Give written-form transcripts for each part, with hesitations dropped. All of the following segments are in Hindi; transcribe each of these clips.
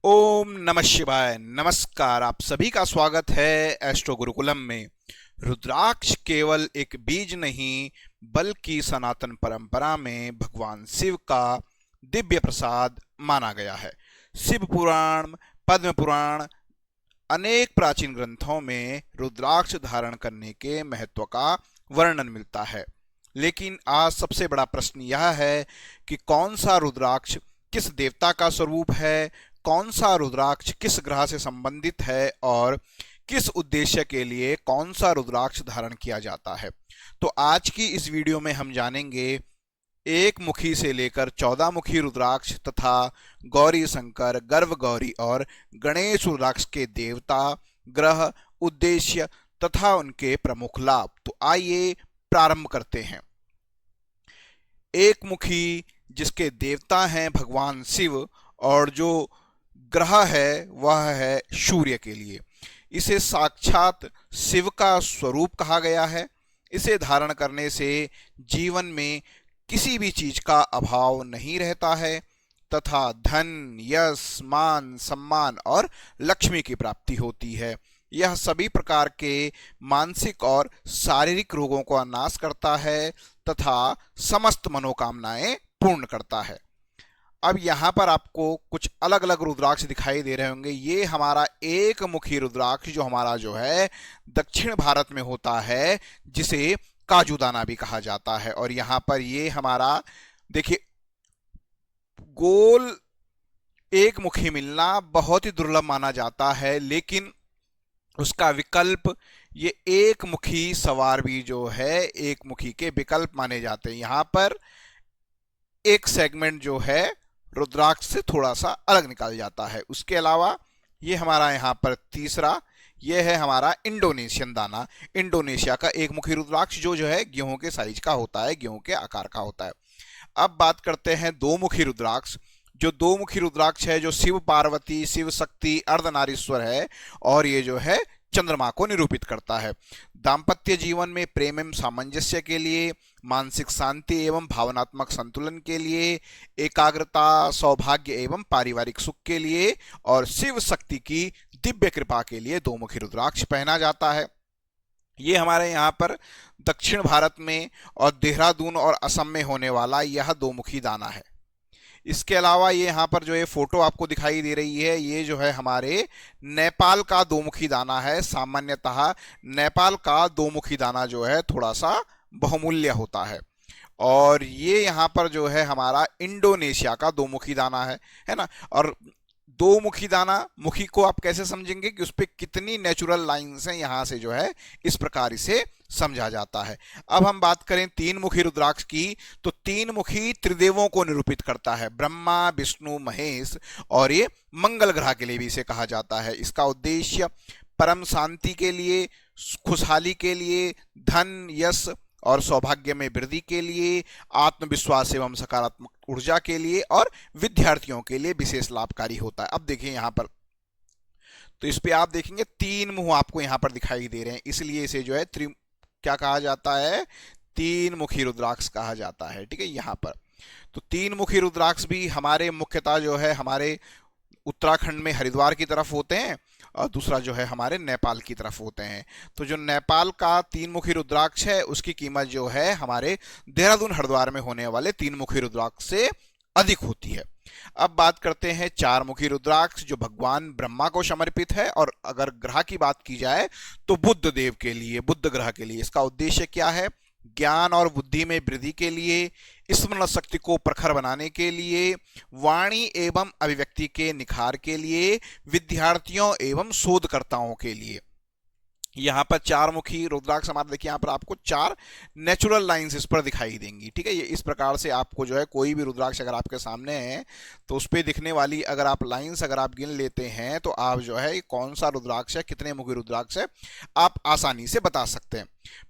ओम नमः शिवाय। नमस्कार, आप सभी का स्वागत है एस्ट्रो गुरुकुलम में। रुद्राक्ष केवल एक बीज नहीं बल्कि सनातन परंपरा में भगवान शिव का दिव्य प्रसाद माना गया है। शिव पुराण, पद्म पुराण, अनेक प्राचीन ग्रंथों में रुद्राक्ष धारण करने के महत्व का वर्णन मिलता है। लेकिन आज सबसे बड़ा प्रश्न यह है कि कौन सा रुद्राक्ष किस देवता का स्वरूप है, कौन सा रुद्राक्ष किस ग्रह से संबंधित है और किस उद्देश्य के लिए कौन सा रुद्राक्ष धारण किया जाता है। तो आज की इस वीडियो में हम जानेंगे एक मुखी से लेकर 14 मुखी रुद्राक्ष तथा गौरी शंकर, गर्भ गौरी और गणेश रुद्राक्ष के देवता, ग्रह, उद्देश्य तथा उनके प्रमुख लाभ। तो आइए प्रारंभ करते हैं। एक मुखी जिसके देवता हैं भगवान शिव और जो ग्रह है वह है सूर्य के लिए। इसे साक्षात शिव का स्वरूप कहा गया है। इसे धारण करने से जीवन में किसी भी चीज का अभाव नहीं रहता है तथा धन, यश, मान, सम्मान और लक्ष्मी की प्राप्ति होती है। यह सभी प्रकार के मानसिक और शारीरिक रोगों का नाश करता है तथा समस्त मनोकामनाएं पूर्ण करता है। अब यहाँ पर आपको कुछ अलग अलग रुद्राक्ष दिखाई दे रहे होंगे। ये हमारा एक मुखी रुद्राक्ष जो हमारा जो है दक्षिण भारत में होता है, जिसे काजूदाना भी कहा जाता है। और यहाँ पर ये हमारा देखिए, गोल एक मुखी मिलना बहुत ही दुर्लभ माना जाता है, लेकिन उसका विकल्प ये एक मुखी सवार भी जो है एक मुखी के विकल्प माने जाते हैं। यहाँ पर एक सेगमेंट जो है रुद्राक्ष से थोड़ा सा अलग निकल जाता है। उसके अलावा ये हमारा यहाँ पर तीसरा, ये है हमारा इंडोनेशियन दाना। इंडोनेशिया का एक मुखी रुद्राक्ष जो है गेहूं के साइज का होता है, गेहूं के आकार का होता है। अब बात करते हैं दो मुखी रुद्राक्ष। जो दो मुखी रुद्राक्ष है जो शिव पार्वती, शिव शक्ति, अर्धनारीश्वर है और ये जो है चंद्रमा को निरूपित करता है। दाम्पत्य जीवन में प्रेम एवं सामंजस्य के लिए, मानसिक शांति एवं भावनात्मक संतुलन के लिए, एकाग्रता, सौभाग्य एवं पारिवारिक सुख के लिए और शिव शक्ति की दिव्य कृपा के लिए दो मुखी रुद्राक्ष पहना जाता है। ये हमारे यहाँ पर दक्षिण भारत में और देहरादून और असम में होने वाला यह दो मुखी दाना है। इसके अलावा ये यहाँ पर जो ये फोटो आपको दिखाई दे रही है, ये जो है हमारे नेपाल का दो मुखी दाना है। सामान्यतः नेपाल का दो मुखी दाना जो है थोड़ा सा बहुमूल्य होता है। और ये यहाँ पर जो है हमारा इंडोनेशिया का दो मुखी दाना है ना। और दो मुखी दाना, मुखी को आप कैसे समझेंगे कि उस पर कितनी नेचुरल लाइंस हैं, यहाँ से जो है इस प्रकार इसे समझा जाता है। अब हम बात करें तीन मुखी रुद्राक्ष की, तो तीन मुखी त्रिदेवों को निरूपित करता है, ब्रह्मा, विष्णु, महेश, और ये मंगल ग्रह के लिए भी इसे कहा जाता है। इसका उद्देश्य परम शांति के लिए, खुशहाली के लिए, धन, यश और सौभाग्य में वृद्धि के लिए, आत्मविश्वास एवं सकारात्मक ऊर्जा के लिए और विद्यार्थियों के लिए विशेष लाभकारी होता है। अब देखिए यहाँ पर, तो इस पे आप देखेंगे तीन मुंह आपको यहाँ पर दिखाई दे रहे हैं, इसलिए इसे जो है क्या कहा जाता है, तीन मुखी रुद्राक्ष कहा जाता है। ठीक है, यहाँ पर तो तीन मुखी रुद्राक्ष भी हमारे मुख्यतः जो है हमारे उत्तराखंड में हरिद्वार की तरफ होते हैं और दूसरा जो है हमारे नेपाल की तरफ होते हैं। तो जो नेपाल का तीन मुखी रुद्राक्ष है उसकी कीमत जो है हमारे देहरादून हरिद्वार में होने वाले तीन मुखी रुद्राक्ष से अधिक होती है। अब बात करते हैं चार मुखी रुद्राक्ष जो भगवान ब्रह्मा को समर्पित है। और अगर ग्रह की बात की जाए तो बुध देव के लिए, बुध ग्रह के लिए। इसका उद्देश्य क्या है, ज्ञान और बुद्धि में वृद्धि के लिए, स्मरण शक्ति को प्रखर बनाने के लिए, वाणी एवं अभिव्यक्ति के निखार के लिए, विद्यार्थियों एवं शोधकर्ताओं के लिए। यहाँ पर चार मुखी रुद्राक्ष हमारे देखिए, यहाँ पर आपको चार नेचुरल लाइंस इस पर दिखाई देंगी। ठीक है, ये इस प्रकार से आपको जो है कोई भी रुद्राक्ष अगर आपके सामने है तो उस पर दिखने वाली अगर आप लाइंस अगर आप गिन लेते हैं तो आप जो है कौन सा रुद्राक्ष है, कितने मुखी रुद्राक्ष है, आप आसानी से बता सकते हैं।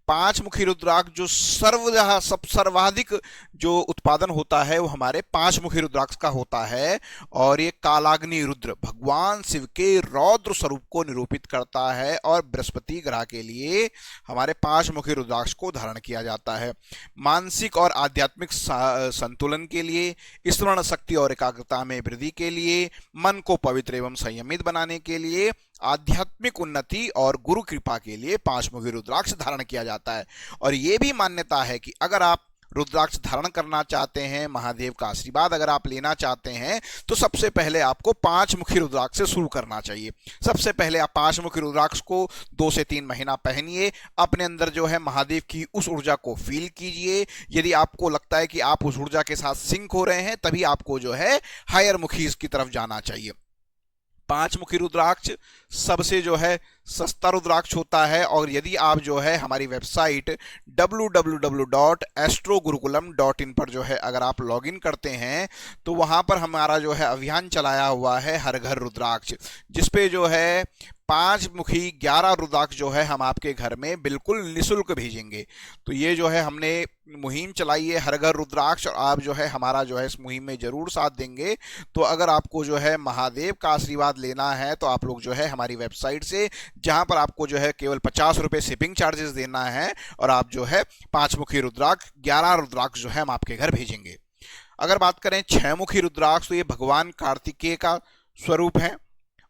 पांच मुखी रुद्राक्ष जो सर्वाधिक जो उत्पादन होता है वो हमारे पांच मुखी रुद्राक्ष का होता है, और ये कालाग्नि रुद्र भगवान शिव के रौद्र स्वरूप को निरूपित करता है, और बृहस्पति ग्रह के लिए हमारे पांच मुखी रुद्राक्ष को धारण किया जाता है। मानसिक और आध्यात्मिक संतुलन के लिए, स्मरण शक्ति और एकाग्रता में वृद्धि के लिए, मन को पवित्र एवं संयमित बनाने के लिए, आध्यात्मिक उन्नति और गुरु कृपा के लिए पांच मुखी रुद्राक्ष धारण किया जाता है। और यह भी मान्यता है कि अगर आप रुद्राक्ष धारण करना चाहते हैं, महादेव का आशीर्वाद अगर आप लेना चाहते हैं, तो सबसे पहले आपको पांच मुखी रुद्राक्ष से शुरू करना चाहिए। सबसे पहले आप पांच मुखी रुद्राक्ष को 2 से 3 महीना पहनिए, अपने अंदर जो है महादेव की उस ऊर्जा को फील कीजिए। यदि आपको लगता है कि आप उस ऊर्जा के साथ सिंक हो रहे हैं, तभी आपको जो है हायर मुखी की तरफ जाना चाहिए। पांच मुखी रुद्राक्ष सबसे जो है सस्ता रुद्राक्ष होता है, और यदि आप जो है हमारी वेबसाइट www.astrogurukulam.in पर जो है अगर आप लॉगिन करते हैं, तो वहां पर हमारा जो है अभियान चलाया हुआ है हर घर रुद्राक्ष, जिसपे जो है 5 मुखी 11 रुद्राक्ष जो है हम आपके घर में बिल्कुल निःशुल्क भेजेंगे। तो ये जो है हमने मुहिम चलाई है हर घर रुद्राक्ष, और आप जो है हमारा जो है इस मुहिम में जरूर साथ देंगे। तो अगर आपको जो है महादेव का आशीर्वाद लेना है, तो आप लोग जो है हमारी वेबसाइट से, जहां पर आपको जो है केवल 50 रुपये शिपिंग चार्जेस देना है, और आप जो है 5 मुखी रुद्राक्ष 11 रुद्राक्ष जो है हम आपके घर भेजेंगे। अगर बात करें 6 मुखी रुद्राक्ष, तो ये भगवान कार्तिकेय का स्वरूप है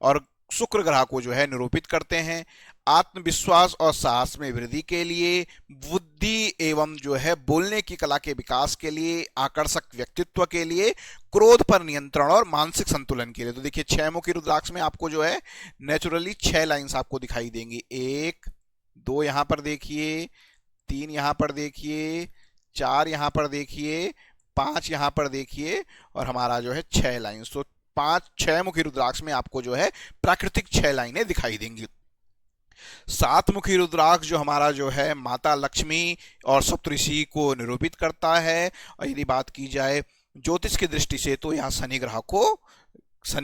और शुक्र ग्रह को जो है निरूपित करते हैं। आत्मविश्वास और साहस में वृद्धि के लिए, बुद्धि एवं जो है बोलने की कला के विकास के लिए, आकर्षक व्यक्तित्व के लिए, क्रोध पर नियंत्रण और मानसिक संतुलन के लिए। तो देखिए 6 मुखी रुद्राक्ष में आपको जो है नेचुरली 6 लाइंस आपको दिखाई देंगी। 1 2 यहां पर देखिए, 3 यहां पर देखिए, 4 यहां पर देखिए, 5 यहां पर देखिए, और हमारा जो है 6 लाइंस। तो 6 मुखी रुद्राक्ष में आपको जो है प्राकृतिक 6 लाइनें दिखाई देंगी। 7 मुखी रुद्राक्ष जो हमारा जो है माता लक्ष्मी और सप्तऋषि को निरूपित करता है। और यदि बात की जाए ज्योतिष की दृष्टि से, तो यहाँ शनि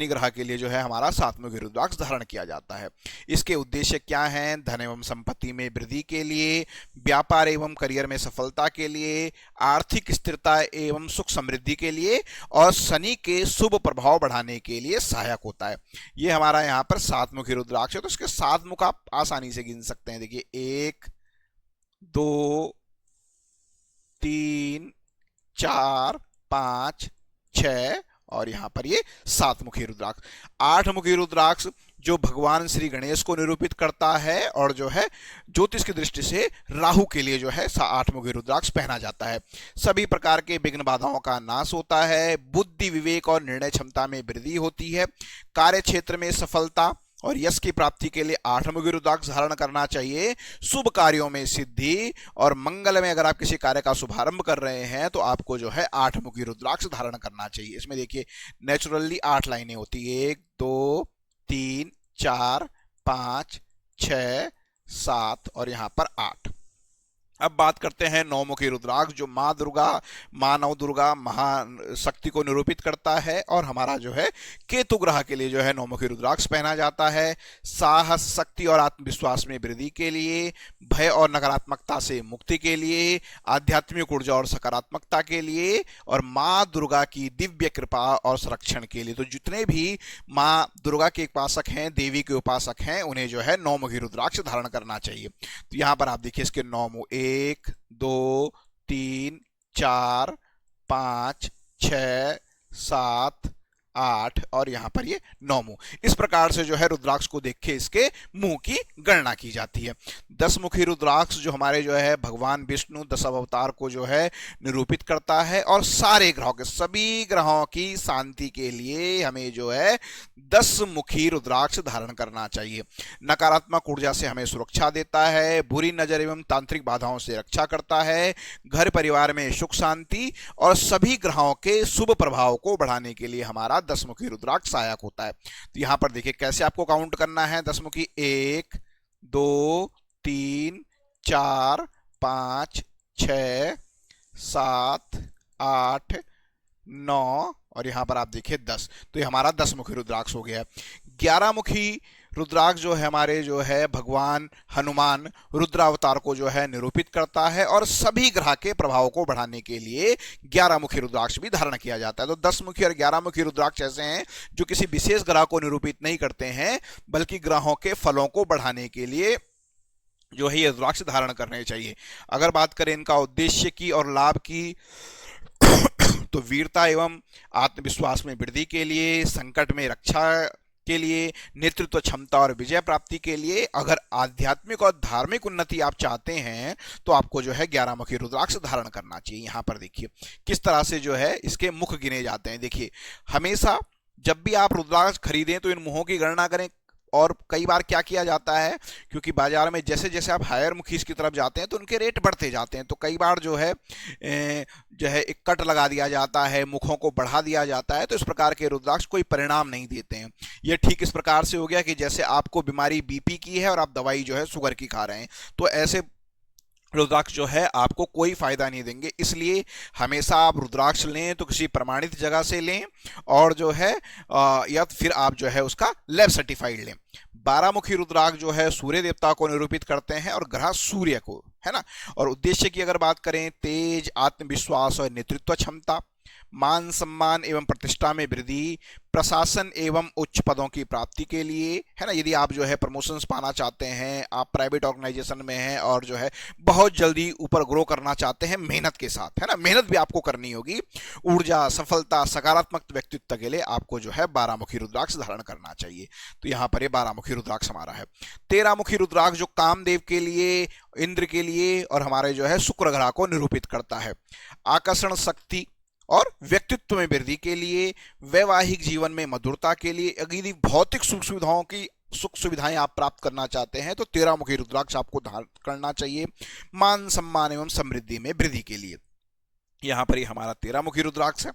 ग्रह के लिए जो है हमारा 7 मुखी रुद्राक्ष धारण किया जाता है। इसके उद्देश्य क्या हैं? धन एवं संपत्ति में वृद्धि के लिए, व्यापार एवं करियर में सफलता के लिए, आर्थिक स्थिरता एवं सुख समृद्धि के लिए, और शनि के शुभ प्रभाव बढ़ाने के लिए सहायक होता है। ये हमारा यहाँ पर 7 मुखी रुद्राक्ष है। तो इसके 7 मुख आप आसानी से गिन सकते हैं। देखिए 1 2 3 4 5 6, और यहां पर ये 7 मुखी रुद्राक्ष। 8 मुखी रुद्राक्ष जो भगवान श्री गणेश को निरूपित करता है, और जो है ज्योतिष की दृष्टि से राहु के लिए जो है 8 मुखी रुद्राक्ष पहना जाता है। सभी प्रकार के विघ्न बाधाओं का नाश होता है, बुद्धि विवेक और निर्णय क्षमता में वृद्धि होती है, कार्य क्षेत्र में सफलता और यश की प्राप्ति के लिए 8 मुखी रुद्राक्ष धारण करना चाहिए। शुभ कार्यों में सिद्धि और मंगल में अगर आप किसी कार्य का शुभारंभ कर रहे हैं, तो आपको जो है 8 मुखी रुद्राक्ष धारण करना चाहिए। इसमें देखिए नेचुरली 8 लाइनें होती है, 1 2 3 4 5 6 7, और यहाँ पर 8। अब बात करते हैं 9 मुखी रुद्राक्ष जो माँ दुर्गा, माँ नव दुर्गा महाशक्ति को निरूपित करता है, और हमारा जो है केतु ग्रह के लिए जो है 9 मुखी रुद्राक्ष पहना जाता है। साहस, शक्ति और आत्मविश्वास में वृद्धि के लिए, भय और नकारात्मकता से मुक्ति के लिए, आध्यात्मिक ऊर्जा और सकारात्मकता के लिए, और माँ दुर्गा की दिव्य कृपा और संरक्षण के लिए। तो जितने भी माँ दुर्गा के उपासक हैं, देवी के उपासक हैं, उन्हें जो है 9 मुखी रुद्राक्ष धारण करना चाहिए। तो यहाँ पर आप देखिए इसके 9 मुख, 1 2 3 4 5 6 7 8, और यहां पर ये 9 मुंह। इस प्रकार से जो है रुद्राक्ष को देख के इसके मुंह की गणना की जाती है। 10 मुखी रुद्राक्ष जो हमारे जो है भगवान विष्णु 10 अवतार को जो है निरूपित करता है, और सारे ग्रहों के, सभी ग्रहों की शांति के लिए हमें जो है 10 मुखी रुद्राक्ष धारण करना चाहिए। नकारात्मक ऊर्जा से हमें सुरक्षा देता है, बुरी नजर एवं तांत्रिक बाधाओं से रक्षा करता है, घर परिवार में सुख शांति और सभी ग्रहों के शुभ प्रभाव को बढ़ाने के लिए हमारा 10 मुखी रुद्राक्ष सहायक होता है। तो यहां पर देखिए कैसे आपको काउंट करना है 10 मुखी, 1 2 3 4 5 6 7 8 9, और यहां पर आप देखिए 10। तो ये हमारा 10 मुखी रुद्राक्ष हो गया है। 11 मुखी रुद्राक्ष जो है हमारे जो है भगवान हनुमान रुद्रावतार को जो है निरूपित करता है, और सभी ग्रह के प्रभाव को बढ़ाने के लिए 11 मुखी रुद्राक्ष भी धारण किया जाता है। तो 10 मुखी और 11 मुखी रुद्राक्ष ऐसे हैं जो किसी विशेष ग्रह को निरूपित नहीं करते हैं, बल्कि ग्रहों के फलों को बढ़ाने के लिए जो है ये रुद्राक्ष धारण करने चाहिए। अगर बात करें इनका उद्देश्य की और लाभ की, तो वीरता एवं आत्मविश्वास में वृद्धि के लिए, संकट में रक्षा के लिए, नेतृत्व क्षमता और विजय प्राप्ति के लिए। अगर आध्यात्मिक और धार्मिक उन्नति आप चाहते हैं तो आपको जो है 11 मुखी रुद्राक्ष धारण करना चाहिए। यहाँ पर देखिए किस तरह से जो है इसके मुख गिने जाते हैं। देखिए हमेशा जब भी आप रुद्राक्ष खरीदें तो इन मुखों की गणना करें। और कई बार क्या किया जाता है, क्योंकि बाजार में जैसे जैसे आप हायर मुखी की तरफ जाते हैं तो उनके रेट बढ़ते जाते हैं, तो कई बार जो है एक कट लगा दिया जाता है, मुखों को बढ़ा दिया जाता है, तो इस प्रकार के रुद्राक्ष कोई परिणाम नहीं देते हैं। ये ठीक इस प्रकार से हो गया कि जैसे आपको बीमारी बीपी की है और आप दवाई जो है शुगर की खा रहे हैं, तो ऐसे रुद्राक्ष जो है आपको कोई फायदा नहीं देंगे। इसलिए हमेशा आप रुद्राक्ष लें तो किसी प्रमाणित जगह से लें, और जो है या फिर आप जो है उसका लैब सर्टिफाइड लें। 12 मुखी रुद्राक्ष जो है सूर्य देवता को निरूपित करते हैं और ग्रह सूर्य को, है ना। और उद्देश्य की अगर बात करें, तेज, आत्मविश्वास और नेतृत्व क्षमता, मान सम्मान एवं प्रतिष्ठा में वृद्धि, प्रशासन एवं उच्च पदों की प्राप्ति के लिए, है ना। यदि आप जो है प्रमोशंस पाना चाहते हैं, आप प्राइवेट ऑर्गेनाइजेशन में हैं और जो है बहुत जल्दी ऊपर ग्रो करना चाहते हैं मेहनत के साथ, है ना, मेहनत भी आपको करनी होगी, ऊर्जा, सफलता, सकारात्मक व्यक्तित्व के लिए आपको जो है 12 मुखी रुद्राक्ष धारण करना चाहिए। तो यहाँ पर ये 12 मुखी रुद्राक्ष हमारा है। 13 मुखी रुद्राक्ष जो कामदेव के लिए, इंद्र के लिए और हमारे जो है शुक्र ग्रह को निरूपित करता है। आकर्षण शक्ति और व्यक्तित्व में वृद्धि के लिए, वैवाहिक जीवन में मधुरता के लिए, यदि भौतिक सुख सुविधाओं की सुख सुविधाएं आप प्राप्त करना चाहते हैं तो 13 मुखी रुद्राक्ष आपको धारण करना चाहिए। मान सम्मान एवं समृद्धि में वृद्धि के लिए, यहाँ पर ही हमारा 13 मुखी रुद्राक्ष है।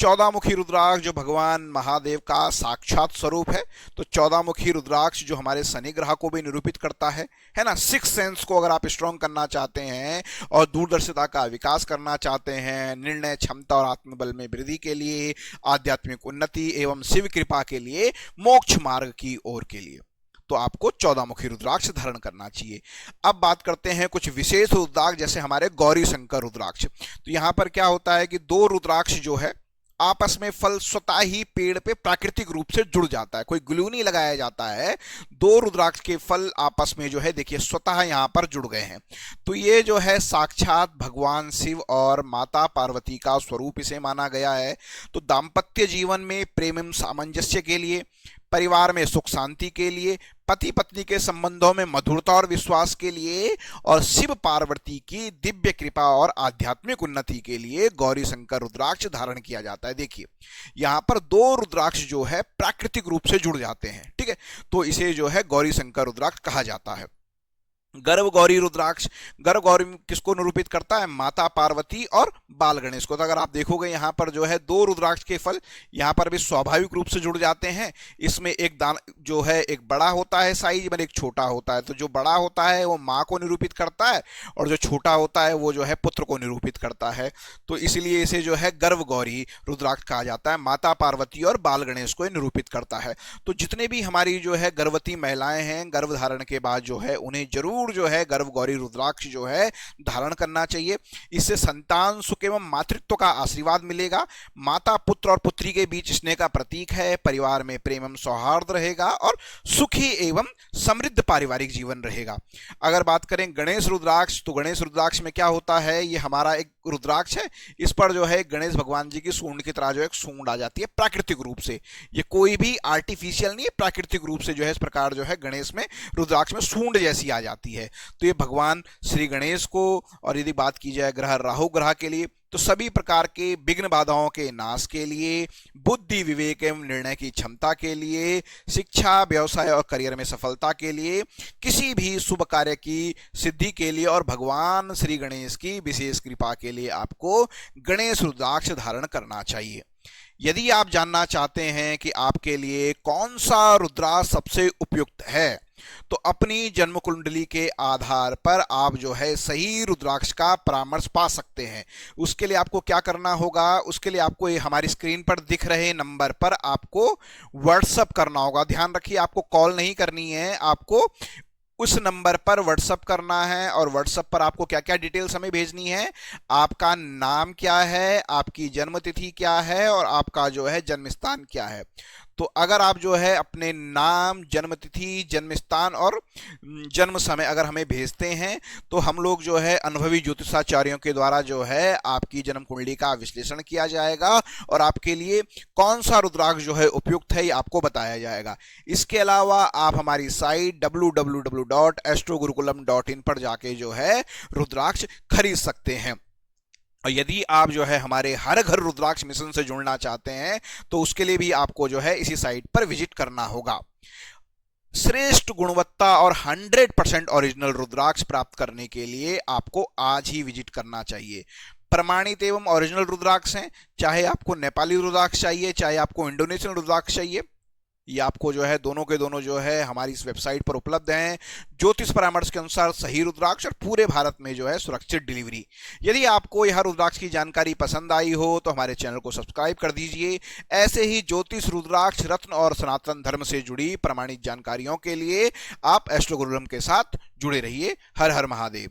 14 मुखी रुद्राक्ष जो भगवान महादेव का साक्षात स्वरूप है, तो 14 मुखी रुद्राक्ष जो हमारे शनि ग्रह को भी निरूपित करता है ना। सिक्स सेंस को अगर आप स्ट्रॉन्ग करना चाहते हैं और दूरदर्शिता का विकास करना चाहते हैं, निर्णय क्षमता और आत्मबल में वृद्धि के लिए, आध्यात्मिक उन्नति एवं शिव कृपा के लिए, मोक्ष मार्ग की ओर के लिए, तो आपको 14 मुखी रुद्राक्ष धारण करना चाहिए। अब बात करते हैं कुछ विशेष रुद्राक्ष, जैसे हमारे गौरी शंकर रुद्राक्ष। तो यहाँ पर क्या होता है कि 2 रुद्राक्ष जो है आपस में फल स्वतः ही पेड़ पे प्राकृतिक रूप से जुड़ जाता है, कोई ग्लू नहीं लगाया जाता है। 2 रुद्राक्ष के फल आपस में जो है देखिए स्वतः यहाँ पर जुड़ गए हैं। तो ये जो है साक्षात भगवान शिव और माता पार्वती का स्वरूप इसे माना गया है। तो दाम्पत्य जीवन में प्रेम एवं सामंजस्य के लिए, परिवार में सुख शांति के लिए, पति पत्नी के संबंधों में मधुरता और विश्वास के लिए, और शिव पार्वती की दिव्य कृपा और आध्यात्मिक उन्नति के लिए गौरी शंकर रुद्राक्ष धारण किया जाता है। देखिए यहाँ पर 2 रुद्राक्ष जो है प्राकृतिक रूप से जुड़ जाते हैं, ठीक है, तो इसे जो है गौरी शंकर रुद्राक्ष कहा जाता है। गर्भ गौरी रुद्राक्ष, गर्भ गौरी किसको निरूपित करता है? माता पार्वती और बाल गणेश को। तो अगर आप देखोगे यहाँ पर जो है 2 रुद्राक्ष के फल यहाँ पर भी स्वाभाविक रूप से जुड़ जाते हैं। इसमें एक दान जो है एक बड़ा होता है साइज में, एक छोटा होता है। तो जो बड़ा होता है वो माँ को निरूपित करता है और जो छोटा होता है वो जो है पुत्र को निरूपित करता है। तो इसलिए इसे जो है गर्भ गौरी रुद्राक्ष कहा जाता है। माता पार्वती और बाल गणेश को निरूपित करता है। तो जितने भी हमारी जो है गर्भवती महिलाएं हैं, गर्भ धारण के बाद जो है उन्हें जरूर जो है गर्भ गौरी रुद्राक्ष जो है धारण करना चाहिए। इससे संतान सुख एवं मातृत्व का आशीर्वाद मिलेगा। माता पुत्र और पुत्री के बीच स्नेह का प्रतीक है। परिवार में प्रेम एवं सौहार्द रहेगा और सुखी एवं समृद्ध पारिवारिक जीवन रहेगा। अगर बात करें गणेश रुद्राक्ष, तो गणेश रुद्राक्ष में क्या होता है, ये हमारा एक रुद्राक्ष है। इस पर जो है गणेश भगवान जी की सूंड की तरह जो एक सूंड आ जाती है प्राकृतिक रूप से। ये कोई भी आर्टिफिशियल नहीं है, प्राकृतिक रूप से जो है इस प्रकार जो है गणेश में रुद्राक्ष में सूंड जैसी आ जाती है। तो ये भगवान श्री गणेश को, और यदि बात की जाए ग्रह राहु ग्रह के लिए, तो सभी प्रकार के विघ्न बाधाओं के नाश के लिए, बुद्धि विवेक एवं निर्णय की क्षमता के लिए, शिक्षा व्यवसाय और करियर में सफलता के लिए, किसी भी शुभ कार्य की सिद्धि के लिए और भगवान श्री गणेश की विशेष कृपा के लिए आपको गणेश रुद्राक्ष धारण करना चाहिए। यदि आप जानना चाहते हैं कि आपके लिए कौन सा रुद्राक्ष सबसे उपयुक्त है, तो अपनी जन्म कुंडली के आधार पर आप जो है सही रुद्राक्ष का परामर्श पा सकते हैं। उसके लिए आपको क्या करना होगा, उसके लिए आपको ये हमारी स्क्रीन पर दिख रहे नंबर पर आपको व्हाट्सअप करना होगा। ध्यान रखिए, आपको कॉल नहीं करनी है, आपको उस नंबर पर व्हाट्सअप करना है। और व्हाट्सअप पर आपको क्या क्या डिटेल्स हमें भेजनी है, आपका नाम क्या है, आपकी जन्म तिथि क्या है और आपका जो है जन्म स्थान क्या है। तो अगर आप जो है अपने नाम, जन्म तिथि, जन्म स्थान और जन्म समय अगर हमें भेजते हैं तो हम लोग जो है अनुभवी ज्योतिषाचार्यों के द्वारा जो है आपकी जन्म कुंडली का विश्लेषण किया जाएगा और आपके लिए कौन सा रुद्राक्ष जो है उपयुक्त है ये आपको बताया जाएगा। इसके अलावा आप हमारी साइट www.astrogurukulam.in पर जाके जो है रुद्राक्ष खरीद सकते हैं। और यदि आप जो है हमारे हर घर रुद्राक्ष मिशन से जुड़ना चाहते हैं तो उसके लिए भी आपको जो है इसी साइट पर विजिट करना होगा। श्रेष्ठ गुणवत्ता और 100% ओरिजिनल रुद्राक्ष प्राप्त करने के लिए आपको आज ही विजिट करना चाहिए। प्रमाणित एवं ओरिजिनल रुद्राक्ष हैं, चाहे आपको नेपाली रुद्राक्ष चाहिए, चाहे आपको इंडोनेशियन रुद्राक्ष चाहिए, ये आपको जो है दोनों के दोनों जो है हमारी इस वेबसाइट पर उपलब्ध हैं। ज्योतिष परामर्श के अनुसार सही रुद्राक्ष और पूरे भारत में जो है सुरक्षित डिलीवरी। यदि आपको यह रुद्राक्ष की जानकारी पसंद आई हो तो हमारे चैनल को सब्सक्राइब कर दीजिए। ऐसे ही ज्योतिष, रुद्राक्ष, रत्न और सनातन धर्म से जुड़ी प्रमाणित जानकारियों के लिए आप एस्ट्रो गुरुकुलम के साथ जुड़े रहिए। हर हर महादेव।